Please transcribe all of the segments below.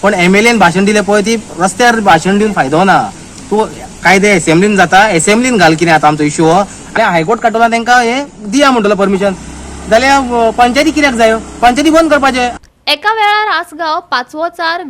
पण एमएलएन भाषण दिले पळय ती रस्त्यार भाषण दिवन फायदो ना. तू कायदे असेंब्लीन जाता असेंब्लीन घाल कितें आतां आमचो इश्यू हो आनी हायकोर्ट काडटना तांकां हे दिया म्हणटलो परमिशन जाल्यार पंचायती कित्याक जायो पंचायती बंद करपाचे. एका वेळार आसगाव 5वो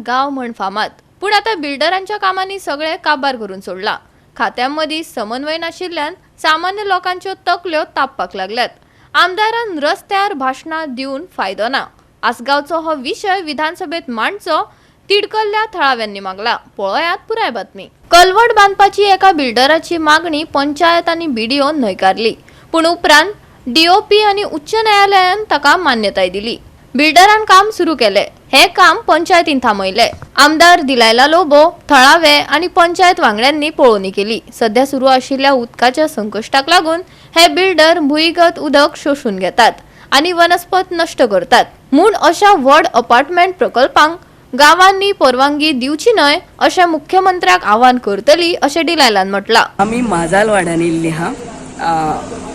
गाव म्हण फामाद पूण आता बिल्डरांच्या कामांनी सगळे काबार करून सोडला. खात्यांमदी समन्वय नाशिल्ल्यान सामान्य लोकांच्यो तकल्यो तापपाक लागल्यात. आमदारान रस्त्यार भाषणां दिवन फायदो ना. आसगावचो हो विशय विधानसभेत मांडचो तिडकल्ल्या थळाव्यांनी मागला. पळयात पुराय बातमी. कलवड बांदपाची एका बिल्डराची मागणी पंचायत आनी बीडीओ न्हयकारली पूण उपरांत डीओपी आनी उच्च न्यायालयान ताका मान्यताय दिली. बिल्डरान काम सुरू केले. हे काम पंचायतीन थांबयले. आमदार दिलायला लोबो थळावे आनी पंचायत वांगड्यांनी पळोवणी केली. सध्या सुरू आशिल्ल्या उदकाच्या संकश्टाक लागून हे बिल्डर भुईगत उदक शोषून घेतात आनी वनस्पत नष्ट करतात म्हूण अशा व्हड अपार्टमेंट प्रकल्पांक गावांनी परवानगी दिवची न्हय अशें मुख्यमंत्र्याक आवाहन करतली अशें डिलायलान म्हटलां. आमी माजाल वाड्यान येयल्ली हा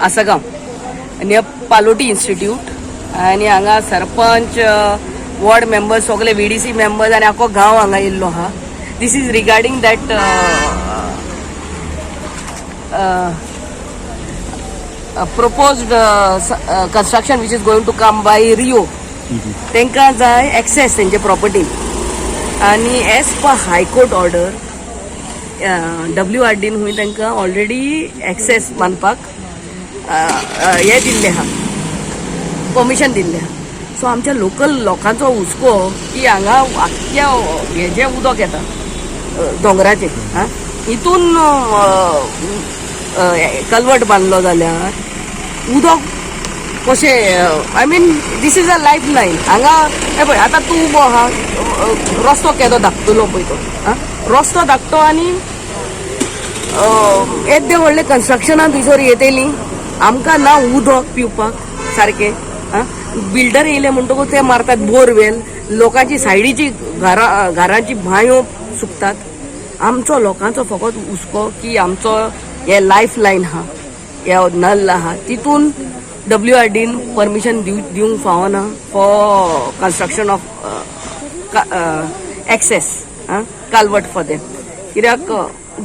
आसगांव नियर पालोटी इन्स्टिट्यूट आनी हांगा सरपंच वॉर्ड मेंबर्स सगळे VDC मेंबर्स आनी आख्खो गांव हांगा येयल्लो हा. This is regarding that proposed construction which is going to come by Rio. तांकां जाय एक्सेस तेंचे प्रॉपर्टीन आनी एज पर हायकोर्ट ऑर्डर WRDन हुंय तांकां ऑलरेडी एक्सेस बांदपाक हे दिल्ले हा परमिशन दिल्ले हा. सो आमच्या लोकल लोकांचो हुस्को की हांगा आख्ख्या हे जे उदक येता दोंगराचे हितून कलवट बांदलो जाल्यार उदक कशें I mean this is a lifeline. हांगा हे पळय आतां तूं उबो आहा रस्तो केदो धाकटलो पळय तो रस्तो धाकटो आनी येदे व्हडले कन्स्ट्रक्शनां भितर येतली आमकां ना उदक पिवपाक सारकें. बिल्डर येयले म्हणटकूच ते मारतात बोरवेल लोकांची सायडीची घरांची भांयो सुकतात. आमचो लोकांचो फकत हुस्को की आमचो हे लायफ लायन आहा हे नल आहा तितून WRDन परमिशन दिवंक फावना फॉर कन्स्ट्रक्शन ऑफ एक्सेस कालवट फॉर देम. कित्याक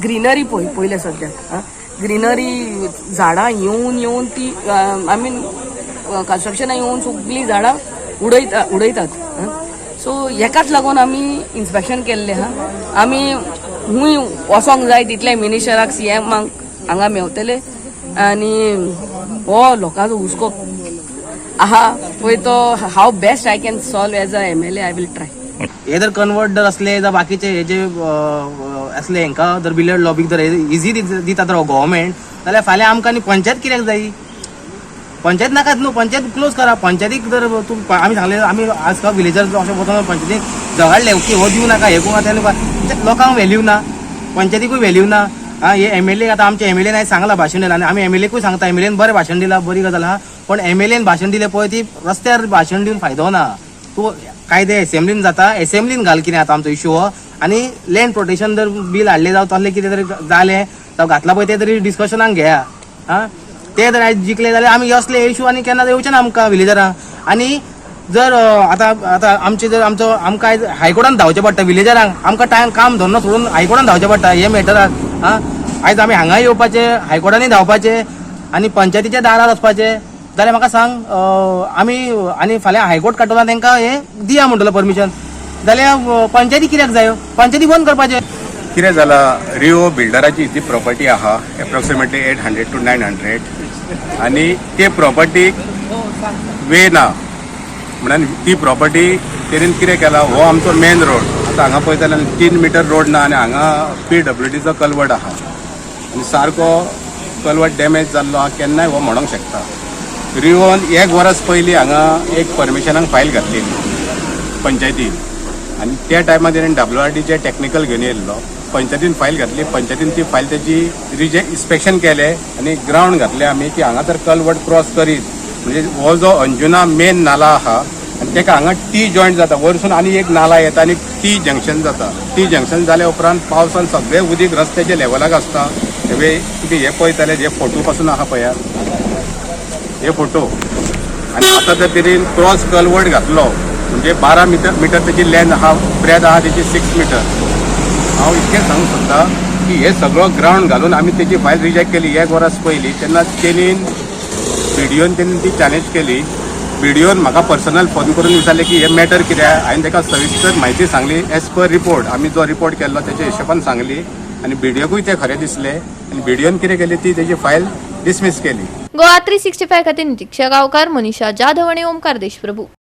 ग्रीनरी पयले सद्याक ग्रीनरी झाडां येवन ती आय मीन कन्स्ट्रक्शनां येवन सगळीं झाडां उडयतात. सो हेकाच लागून आमी इन्स्पेक्शन केल्लें हा. आमी हुंय वचोंक जाय तितले मिनिस्टराक CMाक हांगा मेवतले आनी हो लोकांचो हुस्को आहा पळय तो how best I can solve as a MLA I will try. हे जर कन्वर्ट जर असले जाल्यार बाकीचे हे जे असले हांकां जर बिल्डर लॉबीक जर इजी दिता तर गव्हर्मेंट जाल्यार फाल्यां आमकां आनी पंचायत कित्याक जायी. पंचायत नाकात न्हू पंचायत क्लोज करा. पंचायतीक जर तूं आमी सांगले आमी आजकाल विलेजर अशें वचून पंचायतीक झगडले की हो दिवं नाका हे करूं लोकांक व्हॅल्यू ना पंचायतीकूय व्हॅल्यू ना. हे MLA आतां आमचे MLAन आयज सांगला भाशण दिलां आनी आमी MLAकूय सांगता MLAन बरें भाशण दिलां बरी गजाल आहा पण MLAन भाशण दिले पळय ती रस्त्यार भाशण दिवन फायदो ना. तूं कायदे असेंब्लीन जाता असेंब्लीन घाल कितें आतां आमचो इश्यू हो आनी लँड प्रोटेक्शन जर बील हाडले जावं तसलें कितें तरी जालें जावं घातला पळय तें तरी डिस्कशनाक घेया. ते जर आयज जिखले जाल्यार आमी असले इश्यू आनी केन्ना येवचे ना आमकां विलेजरांक. आनी जर आतां आमचे जर आमकां आयज हायकोर्टान धांवचें पडटा विलेजरांक आमकां टायम काम धंदो सोडून हायकोर्टान धांवचें पडटा हे मॅटराक. आयज आमी हांगा येवपाचे हायकोर्टांनी धांवपाचे आनी पंचायतीच्या दारार वचपाचे जाल्यार म्हाका सांग आमी आनी फाल्यां हायकोर्ट काडटना तांकां हे दिया म्हणटलो परमिशन जाल्यार पंचायती कित्याक जायो पंचायती बंद करपाचे. कितें जालां रिओ बिल्डराची जी प्रॉपर्टी आहा एप्रोक्सिमेटली 800 to 900 आनी ते प्रॉपर्टीक वे ना म्हणून ती प्रॉपर्टी तेणेन कितें केला हो आमचो मेन रोड आतां हांगा पळयता जाल्यार 3 मीटर रोड ना आनी हांगा PWDचो कलवट आहा आनी सारको कलवट डॅमेज जाल्लो आहा केन्नाय हो म्हणूंक शकता. रिओन 1 वर्स पयलीं हांगा एक परमिशनाक फायल घातलेली पंचायतीन आनी त्या टायमार तेणेन WRDचे टॅक्निकल घेवन येयल्लो पंचायतीन फायल घातली पंचायतीन ती फायल तेजी इन्स्पेक्शन केलें आनी ग्रावंड घातले आमी की हांगा तर कलवट क्रॉस करीत म्हणजे हो जो अंजुना मेन नाला आहा आनी ताका हांगा T जॉयंट जाता वरसून आनी एक नाला येता आनी T जंक्शन जाता. T जंक्शन जाल्या उपरांत पावसान सगळें उदीक रस्त्याच्या लेवलाक आसता. हे पळयताले जे फोटो पासून आहा पळयात हे फोटो आनी आतां जर तेणेन क्रॉस कलवट घातलो म्हणजे 12 मीटर त्याची लेंथ आहा, ब्रेथ आहा त्याची 6 मीटर. हांव इतकें सांगूंक सोदता की हे सगळो ग्रावंड घालून आमी तेजी फायल रिजेक्ट केली 1 वरास पयलीं. तेन्ना व्हिडिओन तेणी ती चॅलेंज केली. व्हिडिओन म्हाका पर्सनल फोन करून विचारले की हे मॅटर कित्याक. हांवें ताका सविस्तर म्हायती सांगली एज पर रिपोर्ट. आमी जो रिपोर्ट केल्लो तेच्या हिशोबान सांगली आनी व्हिडिओकूय ते खरें दिसले आनी व्हिडिओन कितें केली ती तेजी फायल डिसमीस केली. गोवा 365 खातीर नितीक्षा गांवकार, मनीषा जाधव आनी ओमकार देशप्रभू.